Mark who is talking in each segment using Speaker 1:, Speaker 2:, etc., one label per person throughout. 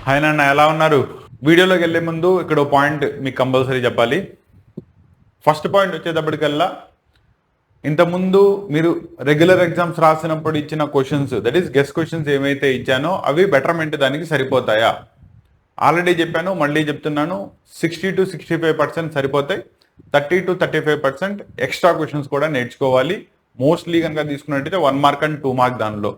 Speaker 1: Hi నాన్న, ఎలా ఉన్నారు? వీడియోలోకి వెళ్ళే ముందు ఇక్కడ ఓ పాయింట్ మీకు కంపల్సరీ చెప్పాలి. ఫస్ట్ పాయింట్ వచ్చేటప్పటికల్లా, ఇంతకుముందు మీరు రెగ్యులర్ ఎగ్జామ్స్ రాసినప్పుడు ఇచ్చిన questions, that is guess questions ఏమైతే ఇచ్చానో అవి బెటర్మెంట్ దానికి సరిపోతాయా? ఆల్రెడీ చెప్పాను, మళ్ళీ చెప్తున్నాను. 60 to 65% సరిపోతాయి. 30 to 35% ఎక్స్ట్రా క్వశ్చన్స్ కూడా నేర్చుకోవాలి. మోస్ట్లీ కనుక తీసుకున్నట్టయితే 1 మార్క్ అండ్ 2 మార్క్ దానిలో.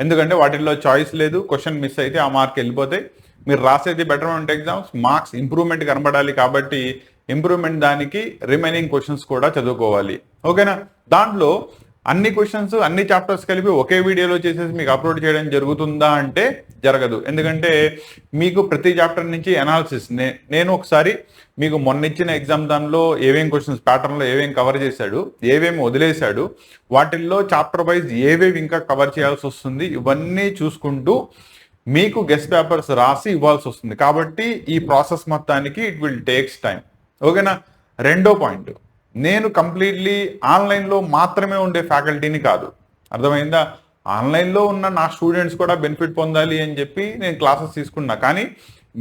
Speaker 1: ఎందుకంటే వాటిల్లో చాయిస్ లేదు. క్వశ్చన్ మిస్ అయితే ఆ మార్క్ వెళ్ళిపోతాయి. మీరు రాసేది బెటర్మెంట్ ఎగ్జామ్స్, మార్క్స్ ఇంప్రూవ్మెంట్ కనబడాలి కాబట్టి ఇంప్రూవ్మెంట్ దానికి రిమైనింగ్ క్వశ్చన్స్ కూడా చదువుకోవాలి. ఓకేనా? దాంట్లో అన్ని క్వశ్చన్స్ అన్ని చాప్టర్స్ కలిపి ఒకే వీడియోలో చేసేసి మీకు అప్లోడ్ చేయడం జరుగుతుందా అంటే జరగదు. ఎందుకంటే మీకు ప్రతి చాప్టర్ నుంచి అనాలిసిస్ నేను ఒకసారి మీకు మొన్న ఇచ్చిన ఎగ్జామ్ దానిలో ఏవేం క్వశ్చన్స్ ప్యాటర్న్లో ఏవేం కవర్ చేశాడు, ఏవేమి వదిలేశాడు, వాటిల్లో చాప్టర్ వైజ్ ఏవేవి ఇంకా కవర్ చేయాల్సి వస్తుంది, ఇవన్నీ చూసుకుంటూ మీకు గెస్ట్ పేపర్స్ రాసి ఇవ్వాల్సి వస్తుంది. కాబట్టి ఈ ప్రాసెస్ మొత్తానికి ఇట్ విల్ టేక్స్ టైం. ఓకేనా? రెండో పాయింట్, నేను కంప్లీట్లీ ఆన్లైన్లో మాత్రమే ఉండే ఫ్యాకల్టీని కాదు. అర్థమైందా? ఆన్లైన్లో ఉన్న నా స్టూడెంట్స్ కూడా బెనిఫిట్ పొందాలి అని చెప్పి నేను క్లాసెస్ తీసుకున్నా. కానీ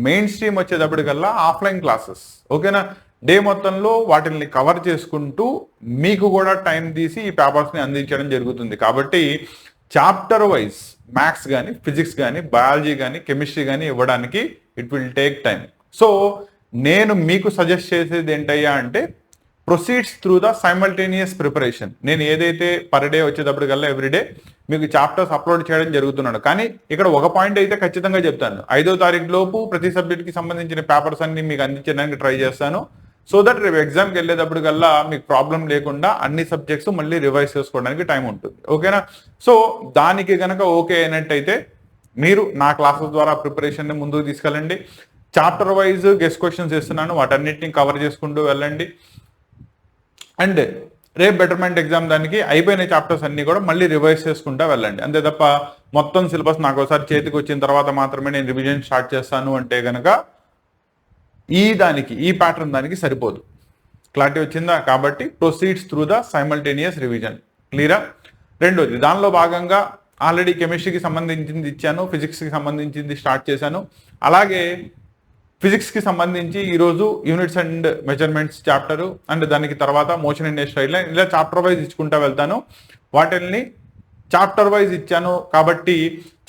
Speaker 1: మెయిన్ స్ట్రీమ్ వచ్చేటప్పటికల్లా ఆఫ్లైన్ క్లాసెస్. ఓకేనా? డే మొత్తంలో వాటిని కవర్ చేసుకుంటూ మీకు కూడా టైం తీసి ఈ పేపర్స్ని అందించడం జరుగుతుంది. కాబట్టి చాప్టర్ వైజ్ మ్యాథ్స్ కానీ, ఫిజిక్స్ కానీ, బయాలజీ కానీ, కెమిస్ట్రీ కానీ ఇవ్వడానికి it will take time. So నేను మీకు సజెస్ట్ చేసేది ఏంటయ్యా అంటే, proceeds through the simultaneous preparation. నేను ఏదైతే పర్ డే వచ్చేటప్పటికల్లా ఎవ్రీడే మీకు చాప్టర్స్ అప్లోడ్ చేయడం జరుగుతున్నాడు. కానీ ఇక్కడ ఒక పాయింట్ అయితే ఖచ్చితంగా చెప్తాను, 5వ తారీఖు లోపు ప్రతి సబ్జెక్ట్కి సంబంధించిన పేపర్స్ అన్ని మీకు అందించడానికి ట్రై చేస్తాను. సో దట్ రేపు ఎగ్జామ్కి వెళ్ళేటప్పటికల్లా మీకు ప్రాబ్లం లేకుండా అన్ని సబ్జెక్ట్స్ మళ్ళీ రివైజ్ చేసుకోవడానికి టైం ఉంటుంది. ఓకేనా? సో దానికి కనుక ఓకే అయినట్టయితే మీరు నా క్లాసెస్ ద్వారా ప్రిపరేషన్ని ముందుకు తీసుకెళ్ళండి. చాప్టర్ వైజ్ గెస్ట్ క్వశ్చన్స్ ఇస్తున్నాను, వాటన్నిటిని కవర్ చేసుకుంటూ వెళ్ళండి. అండ్ రేపు బెటర్మెంట్ ఎగ్జామ్ దానికి అయిపోయిన చాప్టర్స్ అన్ని కూడా మళ్ళీ రివైజ్ చేసుకుంటూ వెళ్ళండి. అంతే తప్ప మొత్తం సిలబస్ నాకు ఒకసారి చేతికి వచ్చిన తర్వాత మాత్రమే నేను రివిజన్ స్టార్ట్ చేస్తాను అంటే కనుక ఈ ప్యాటర్న్ దానికి సరిపోదు. క్లారిటీ వచ్చిందా? కాబట్టి proceeds through the simultaneous revision. క్లియరా? రెండోది, దానిలో భాగంగా ఆల్రెడీ కెమిస్ట్రీకి సంబంధించింది ఇచ్చాను, ఫిజిక్స్కి సంబంధించింది స్టార్ట్ చేశాను. అలాగే ఫిజిక్స్కి సంబంధించి ఈరోజు units and measurements chapter, and దానికి తర్వాత మోషన్ అండ్ స్ట్రైట్ లైన్, ఇలా చాప్టర్ వైజ్ ఇచ్చుకుంటా వెళ్తాను. వాటిల్ని చాప్టర్ వైజ్ ఇచ్చాను కాబట్టి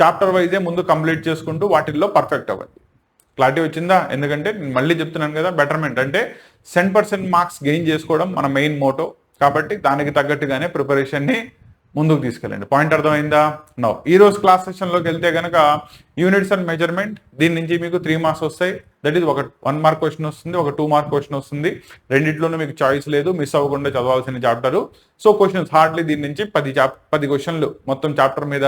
Speaker 1: చాప్టర్ వైజే ముందు కంప్లీట్ చేసుకుంటూ వాటిల్లో పర్ఫెక్ట్ అవ్వండి. క్లారిటీ వచ్చిందా? ఎందుకంటే నేను మళ్ళీ చెప్తున్నాను కదా, బెటర్మెంట్ అంటే 10% మార్క్స్ గెయిన్ చేసుకోవడం మన మెయిన్ మోటో. కాబట్టి దానికి తగ్గట్టుగానే ప్రిపరేషన్ని ముందుకు తీసుకెళ్ళండి. పాయింట్ అర్థమైందా? నో, ఈ రోజు క్లాస్ సెషన్లోకి వెళ్తే కనుక యూనిట్స్ అండ్ మెజర్మెంట్, దీని నుంచి మీకు 3 మార్క్స్ వస్తాయి. దట్ ఈస్ ఒక 1 మార్క్ క్వశ్చన్ వస్తుంది, ఒక 2 మార్క్ క్వశ్చన్ వస్తుంది. రెండిట్లోనూ మీకు చాయిస్ లేదు, మిస్ అవ్వకుండా చదవాల్సిన చాప్టరు. సో క్వశ్చన్స్ హార్డ్లీ దీని నుంచి 10 క్వశ్చన్లు మొత్తం చాప్టర్ మీద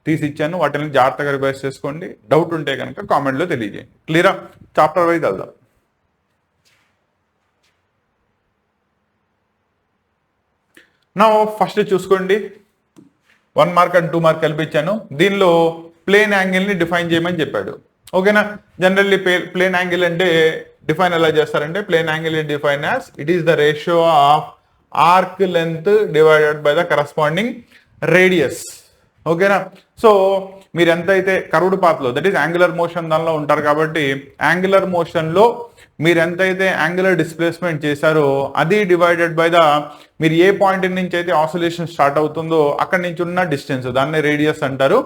Speaker 1: తీసి ఇచ్చాను. వాటిని జాగ్రత్తగా రివైజ్ చేసుకోండి. డౌట్ ఉంటే కనుక కామెంట్లో తెలియజేయండి. క్లియరా? చాప్టర్ వైజ్ వెళ్దాం. నా ఫస్ట్ చూసుకోండి, 1 మార్క్ అండ్ 2 మార్క్ కల్పించాను. దీనిలో ప్లేన్ యాంగిల్ని డిఫైన్ చేయమని చెప్పాడు. ఓకేనా? జనరల్లీ ప్లేన్ యాంగిల్ అంటే డిఫైన్ ఎలా చేస్తారంటే, plane angle is define as it is the ratio of arc length divided by the corresponding radius. ఓకేనా? సో మీరు ఎంతైతే కర్వ్డ్ పాత్లో, దట్ ఈస్ యాంగులర్ మోషన్ దానిలో ఉంటారు కాబట్టి యాంగులర్ మోషన్లో మీరు ఎంతైతే యాంగులర్ డిస్ప్లేస్మెంట్ చేశారో అది డివైడెడ్ బై ద మీరు ఏ పాయింట్ నుంచి అయితే ఆసిలేషన్ స్టార్ట్ అవుతుందో అక్కడి నుంచి ఉన్న డిస్టెన్స్, దాన్ని రేడియస్ అంటారు.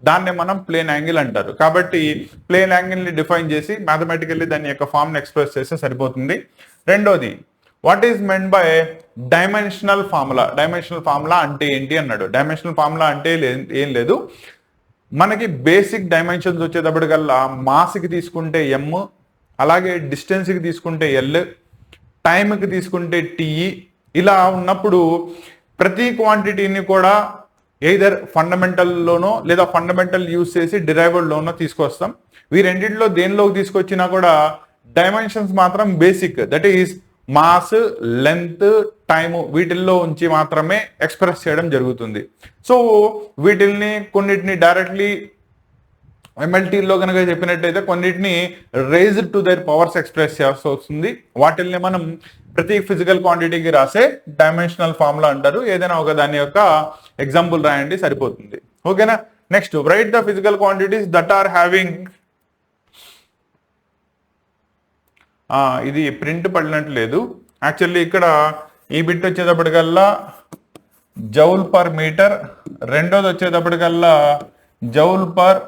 Speaker 1: దాన్ని మనం ప్లేన్ యాంగిల్ అంటారు. కాబట్టి ప్లేన్ యాంగిల్ని డిఫైన్ చేసి మ్యాథమెటికల్లీ దాని యొక్క ఫామ్ని ఎక్స్ప్రెస్ చేస్తే సరిపోతుంది. రెండోది, what is meant by dimensional formula. Dimensional formula అంటే ఏంటి అన్నాడు. డైమెన్షనల్ ఫార్ములా అంటే ఏం లేదు, మనకి బేసిక్ డైమెన్షన్స్ వచ్చేటప్పటికల్లా మాస్కి తీసుకుంటే ఎమ్, అలాగే డిస్టెన్స్కి తీసుకుంటే ఎల్, టైంకి తీసుకుంటే టీఈ. ఇలా ఉన్నప్పుడు ప్రతి క్వాంటిటీని కూడా ఎయిదర్ ఫండమెంటల్లోనో లేదా ఫండమెంటల్ యూజ్ చేసి డిరైవ్డ్లోనో తీసుకొస్తాం. వీరెండింటిలో దేనిలోకి తీసుకొచ్చినా కూడా డైమెన్షన్స్ మాత్రం basic, that is mass, length, time, వీటిల్లో ఉంచి మాత్రమే ఎక్స్ప్రెస్ చేయడం జరుగుతుంది. సో వీటిల్ని కొన్నిటిని డైరెక్ట్లీ ఎంఎల్టీలో కనుక చెప్పినట్టయితే కొన్నిటిని raised to their powers express చేయాల్సి వస్తుంది. వాటిల్ని మనం ప్రతి ఫిజికల్ క్వాంటిటీకి రాసే డైమెన్షనల్ ఫార్ములా అంటారు. ఏదైనా ఒక దాని యొక్క ఎగ్జాంపుల్ రాయండి సరిపోతుంది. ఓకేనా? Next, write the physical quantities that are having ఇది ప్రింట్ పడినట్టు లేదు. యాక్చువల్లీ ఇక్కడ ఈ బిట్ వచ్చేటప్పటికల్లా జౌల్ పర్ మీటర్, రెండోది వచ్చేటప్పటికల్లా జౌల్ పర్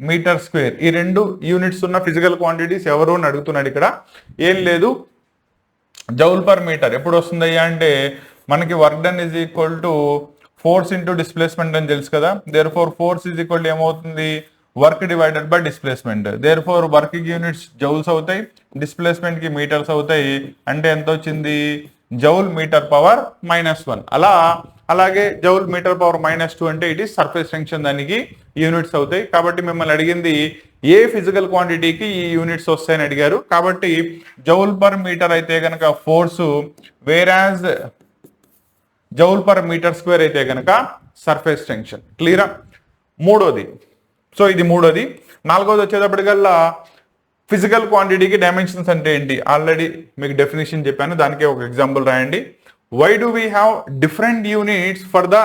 Speaker 1: మీటర్ స్క్వేర్. ఈ రెండు యూనిట్స్ ఉన్న ఫిజికల్ క్వాంటిటీస్ ఎవరు అని అడుగుతున్నాడు. ఇక్కడ ఏం లేదు, జౌల్ పర్ మీటర్ ఎప్పుడు వస్తుందయ్యా అంటే మనకి work done is equal to force into displacement అని తెలుసు కదా. Therefore force is equal to ఏమవుతుంది, work divided by displacement. Therefore work units joules అవుతాయి, డిస్ప్లేస్మెంట్ కి మీటర్స్ అవుతాయి. అంటే ఎంత వచ్చింది, జౌల్ మీటర్ పవర్ -1. అలాగే జౌల్ మీటర్ పవర్ -2 అంటే ఇట్ ఈస్ సర్ఫేస్ టెన్షన్, దానికి యూనిట్స్ అవుతాయి. కాబట్టి మిమ్మల్ని అడిగింది ఏ ఫిజికల్ క్వాంటిటీకి ఈ యూనిట్స్ వస్తాయని అడిగారు. కాబట్టి జౌల్ పర్ మీటర్ అయితే కనుక force, whereas joule per metre square అయితే కనుక సర్ఫేస్ టెన్షన్. క్లియరా? మూడోది, సో ఇది మూడోది. నాలుగోది వచ్చేటప్పటికల్లా ఫిజికల్ క్వాంటిటీకి డైమెన్షన్స్ అంటే ఏంటి, ఆల్రెడీ మీకు డెఫినేషన్ చెప్పాను, దానికే ఒక ఎగ్జాంపుల్ రాయండి. Why do we have different units for the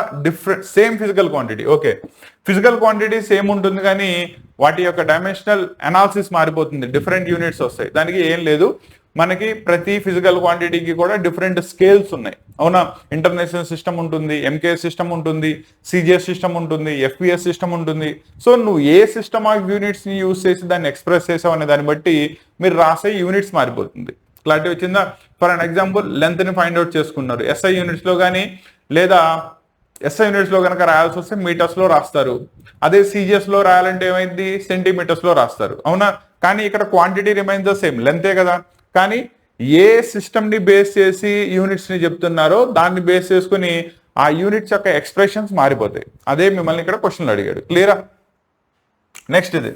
Speaker 1: same physical quantity? Okay, physical quantity same ఉంటుంది కానీ వాటి యొక్క డైమెన్షనల్ అనాలిసిస్ మారిపోతుంది, డిఫరెంట్ యూనిట్స్ వస్తాయి. దానికి ఏం లేదు, మనకి ప్రతి ఫిజికల్ క్వాంటిటీకి కూడా డిఫరెంట్ స్కేల్స్ ఉన్నాయి, అవునా? ఇంటర్నేషనల్ సిస్టమ్ ఉంటుంది, ఎంకేఎస్ సిస్టమ్ ఉంటుంది, సిజిఎస్ సిస్టమ్ ఉంటుంది, ఎఫ్పిఎస్ సిస్టమ్ ఉంటుంది. సో నువ్వు ఏ సిస్టమ్ ఆఫ్ యూనిట్స్ ని యూజ్ చేసి దాన్ని ఎక్స్ప్రెస్ చేసావు అనే దాన్ని బట్టి మీరు రాసే యూనిట్స్ మారిపోతుంది. క్లారిటీ వచ్చిందా? ఫర్ అన్ ఎగ్జాంపుల్ లెంత్ ని ఫైండ్ అవుట్ చేసుకున్నారు, ఎస్ఐ యూనిట్స్ లో కానీ లేదా ఎస్ఐ యూనిట్స్ లో కనుక రాయాల్సి వస్తే మీటర్స్ లో రాస్తారు. అదే సిజిఎస్ లో రాయాలంటే ఏమైంది, సెంటీమీటర్స్ లో రాస్తారు, అవునా? కానీ ఇక్కడ క్వాంటిటీ రిమైన్స్ ద సేమ్, లెంతే కదా. కానీ ఏ సిస్టమ్ ని బేస్ చేసి యూనిట్స్ ని చెప్తున్నారో దాన్ని బేస్ చేసుకుని ఆ యూనిట్స్ యొక్క ఎక్స్ప్రెషన్స్ మారిపోతాయి. అదే మిమ్మల్ని ఇక్కడ క్వశ్చన్లు అడిగాడు. క్లియరా? నెక్స్ట్ ఇది,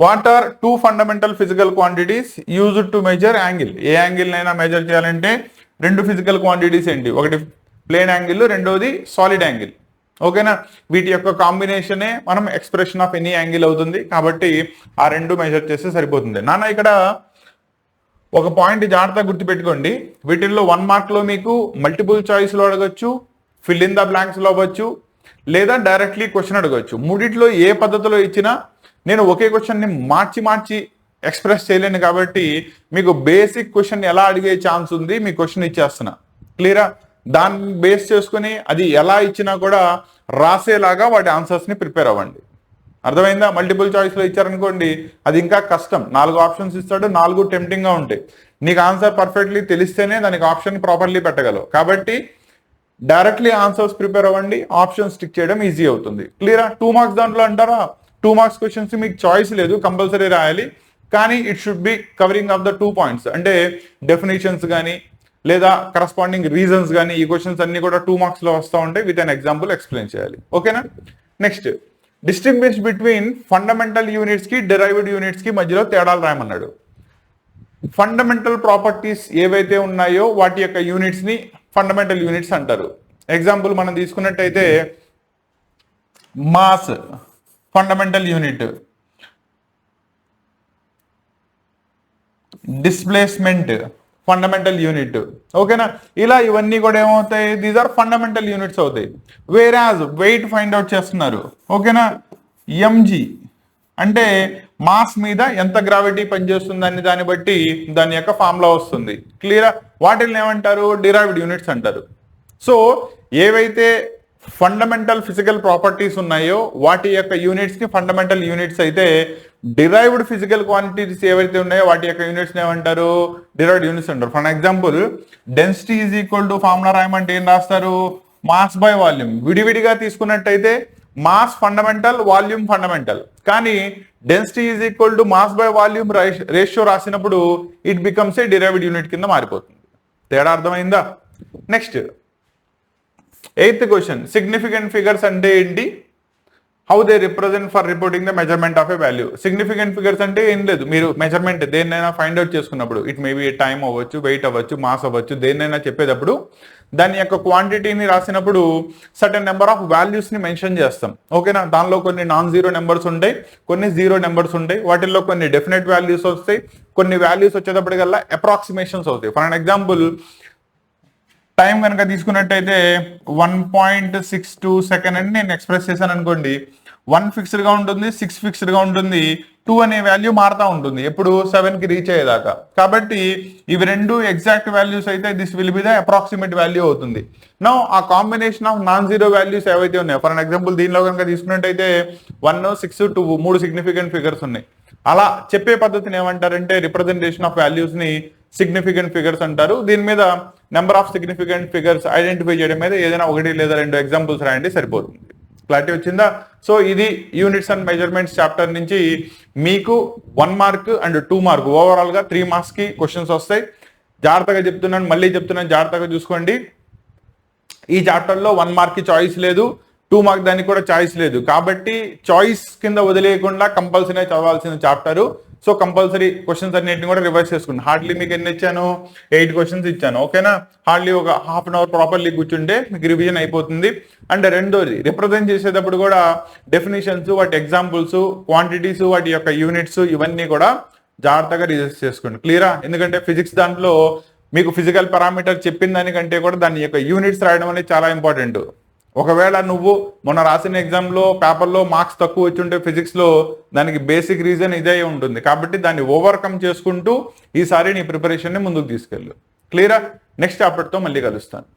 Speaker 1: what are 2 fundamental physical quantities used to measure angle? ఏ యాంగిల్ నైనా మెజర్ చేయాలంటే 2 ఫిజికల్ క్వాంటిటీస్ ఏంటి, ఒకటి ప్లేన్ యాంగిల్, రెండోది సాలిడ్ యాంగిల్. ఓకేనా? వీటి యొక్క కాంబినేషనే మనం ఎక్స్ప్రెషన్ ఆఫ్ ఎనీ యాంగిల్ అవుతుంది. కాబట్టి ఆ రెండు మెజర్ చేస్తే సరిపోతుంది. నాన్న ఇక్కడ ఒక పాయింట్ జాగ్రత్తగా గుర్తుపెట్టుకోండి, వీటిల్లో 1 మార్క్ లో మీకు మల్టిపుల్ చాయిస్ లో అడగచ్చు, ఫిల్ ఇన్ ద బ్లాంక్స్ లో అవ్వచ్చు, లేదా డైరెక్ట్లీ క్వశ్చన్ అడగచ్చు. మూడిట్లో ఏ పద్ధతిలో ఇచ్చినా నేను ఒకే క్వశ్చన్ ని మార్చి ఎక్స్ప్రెస్ చేయలేను. కాబట్టి మీకు బేసిక్ క్వశ్చన్ ఎలా అడిగే ఛాన్స్ ఉంది, మీ క్వశ్చన్ ఇచ్చేస్తున్నా. క్లియరా? దాన్ని బేస్ చేసుకుని అది ఎలా ఇచ్చినా కూడా రాసేలాగా వాటి ఆన్సర్స్ ని ప్రిపేర్ అవ్వండి. అర్థమైందా? మల్టిపుల్ చాయిస్ లో ఇచ్చారనుకోండి అది ఇంకా కష్టం, 4 ఆప్షన్స్ ఇస్తాడు, 4 టెంప్టింగ్ గా ఉంటాయి. నీకు ఆన్సర్ పర్ఫెక్ట్లీ తెలిస్తేనే దానికి ఆప్షన్ ప్రాపర్లీ పెట్టగలవు. కాబట్టి డైరెక్ట్లీ ఆన్సర్స్ ప్రిపేర్ అవ్వండి, ఆప్షన్ స్టిక్ చేయడం ఈజీ అవుతుంది. క్లియరా? 2 మార్క్స్ దాంట్లో అంటారా, 2 మార్క్స్ క్వశ్చన్స్ మీకు చాయిస్ లేదు, కంపల్సరీ రాయాలి. కానీ it should be covering of the 2 points. అంటే డెఫినేషన్స్ కానీ లేదా కరస్పాండింగ్ రీజన్స్ కానీ ఈ క్వశ్చన్స్ అన్ని కూడా 2 మార్క్స్ లో వస్తూ ఉంటాయి. విత్ అన్ ఎగ్జాంపుల్ ఎక్స్ప్లెయిన్ చేయాలి. ఓకేనా? Next, distinguish between fundamental units కి డిరైవ్డ్ యూనిట్స్ కి మధ్యలో తేడాలు రాయమన్నాడు. ఫండమెంటల్ ప్రాపర్టీస్ ఏవైతే ఉన్నాయో వాటి యొక్క యూనిట్స్ ని ఫండమెంటల్ యూనిట్స్ అంటారు. ఎగ్జాంపుల్ మనం తీసుకున్నట్టయితే mass fundamental unit, displacement fundamental unit. ఓకేనా? ఇలా ఇవన్నీ కూడా ఏమవుతాయి, దీస్ ఆర్ ఫండమెంటల్ యూనిట్స్ అవుతాయి. వేరాజ్ వెయిట్ ఫైండ్ అవుట్ చేస్తున్నారు. ఓకేనా? ఎంజీ అంటే మాస్ మీద ఎంత గ్రావిటీ పనిచేస్తుందని దాన్ని బట్టి దాని యొక్క ఫార్ములా వస్తుంది. క్లియరా? వాటిని ఏమంటారు, డిరైవ్డ్ యూనిట్స్ అంటారు. సో ఏవైతే ఫండమెంటల్ ఫిజికల్ ప్రాపర్టీస్ ఉన్నాయో వాటి యొక్క యూనిట్స్ ని ఫండమెంటల్ యూనిట్స్ అయితే, డిరైవ్డ్ ఫిజికల్ క్వాంటిటీస్ ఏవైతే ఉన్నాయో వాటి యొక్క యూనిట్స్ ఏమంటారు, డిరైవ్డ్ యూనిట్స్ అంటారు. For example density is equal to formula రాయమంటే ఏం రాస్తారు, మాస్ బై వాల్యూమ్. విడివిడిగా తీసుకున్నట్టయితే మాస్ ఫండమెంటల్, వాల్యూమ్ ఫండమెంటల్. కానీ density is equal to mass by volume ratio రాసినప్పుడు it becomes a derived unit కింద మారిపోతుంది. తేడా అర్థమైందా? Next 8th question, significant figures అంటే ఏంటి, how they represent for reporting the measurement of a value. Significant figures అంటే ఏం లేదు, మీరు మెజర్మెంట్ దేన్నైనా ఫైండ్ అవుట్ చేసుకున్నప్పుడు, ఇట్ మేబీ టైం అవ్వచ్చు, వెయిట్ అవ్వచ్చు, మాస్ అవ్వచ్చు, దేన్నైనా చెప్పేటప్పుడు దాని యొక్క క్వాంటిటీని రాసినప్పుడు సర్టెన్ నెంబర్ ఆఫ్ వాల్యూస్ ని మెన్షన్ చేస్తాం. ఓకేనా? దానిలో కొన్ని నాన్ జీరో నెంబర్స్ ఉంటాయి, కొన్ని జీరో నెంబర్స్ ఉంటాయి. వాటిల్లో కొన్ని డెఫినెట్ వాల్యూస్ వస్తాయి, కొన్ని వాల్యూస్ వచ్చేటప్పటికల్లా అప్రాక్సిమేషన్స్ అవుతాయి. ఫర్ అన్ ఎగ్జాంపుల్ టైం కనుక తీసుకున్నట్టయితే 1.62 సెకండ్ అని నేను ఎక్స్ప్రెస్ చేశాను అనుకోండి, 1 ఫిక్స్డ్ గా ఉంటుంది, 6 ఫిక్స్డ్ గా ఉంటుంది, 2 అనే వాల్యూ మారుతా ఉంటుంది ఎప్పుడు 7 కి రీచ్ అయ్యేదాకా. కాబట్టి ఇవి రెండు ఎగ్జాక్ట్ వాల్యూస్ అయితే this will be the approximate value అవుతుంది. నౌ ఆ combination of non zero values ఏవైతే ఉన్నాయో, ఫర్ ఎగ్జాంపుల్ దీనిలో కనుక తీసుకున్నట్టయితే 1, 6, 2 3 సిగ్నిఫికెంట్ ఫిగర్స్ ఉన్నాయి. అలా చెప్పే పద్ధతిని ఏమంటారంటే రిప్రజెంటేషన్ ఆఫ్ వాల్యూస్ ని సిగ్నిఫికెంట్ ఫిగర్స్ అంటారు. దీని మీద number of significant figures identify చేయడం మీద ఏదైనా 1 లేదా 2 ఎగ్జాంపుల్స్ రాయండి సరిపోతుంది. క్లారిటీ వచ్చిందా? సో ఇది యూనిట్స్ అండ్ మెజర్మెంట్స్ చాప్టర్ నుంచి మీకు 1 మార్క్ అండ్ 2 మార్క్ ఓవరాల్ గా 3 మార్క్స్ కి క్వశ్చన్స్ వస్తాయి. జాగ్రత్తగా చెప్తున్నాను, మళ్ళీ చెప్తున్నాను, జాగ్రత్తగా చూసుకోండి. ఈ చాప్టర్ లో 1 మార్క్ కి చాయిస్ లేదు, 2 మార్క్ దానికి కూడా చాయిస్ లేదు. కాబట్టి చాయిస్ కింద వదిలేయకుండా కంపల్సరీ చదవాల్సిన చాప్టర్. సో కంపల్సరీ క్వశ్చన్స్ అన్నింటిని కూడా రివైజ్ చేసుకోండి. హార్డ్లీ మీకు ఎన్ని ఇచ్చాను? 8 క్వశ్చన్స్ ఇచ్చాను. ఓకేనా? హార్డ్లీ ఒక హాఫ్ అన్ అవర్ ప్రాపర్లీ కూర్చుంటే మీకు రివిజన్ అయిపోతుంది. అండ్ రెండోది రిప్రజెంట్ చేసేటప్పుడు కూడా డెఫినేషన్స్, వాటి ఎగ్జాంపుల్స్, క్వాంటిటీస్, వాటి యొక్క యూనిట్స్ ఇవన్నీ కూడా జాగ్రత్తగా రిజర్వ్ చేసుకోండి. క్లియరా? ఎందుకంటే ఫిజిక్స్ దాంట్లో మీకు ఫిజికల్ పారామీటర్ చెప్పిన దానికంటే కూడా దాని యొక్క యూనిట్స్ రాయడం అనేది చాలా ఇంపార్టెంట్. ఒకవేళ నువ్వు మొన్న రాసిన ఎగ్జామ్లో పేపర్లో మార్క్స్ తక్కువ వచ్చి ఉంటే ఫిజిక్స్లో, దానికి బేసిక్ రీజన్ ఇదే ఉంటుంది. కాబట్టి దాన్ని ఓవర్కమ్ చేసుకుంటూ ఈసారి నీ ప్రిపరేషన్ని ముందుకు తీసుకెళ్ళు. క్లియరా? నెక్స్ట్ చాప్టర్తో మళ్ళీ కలుస్తాను.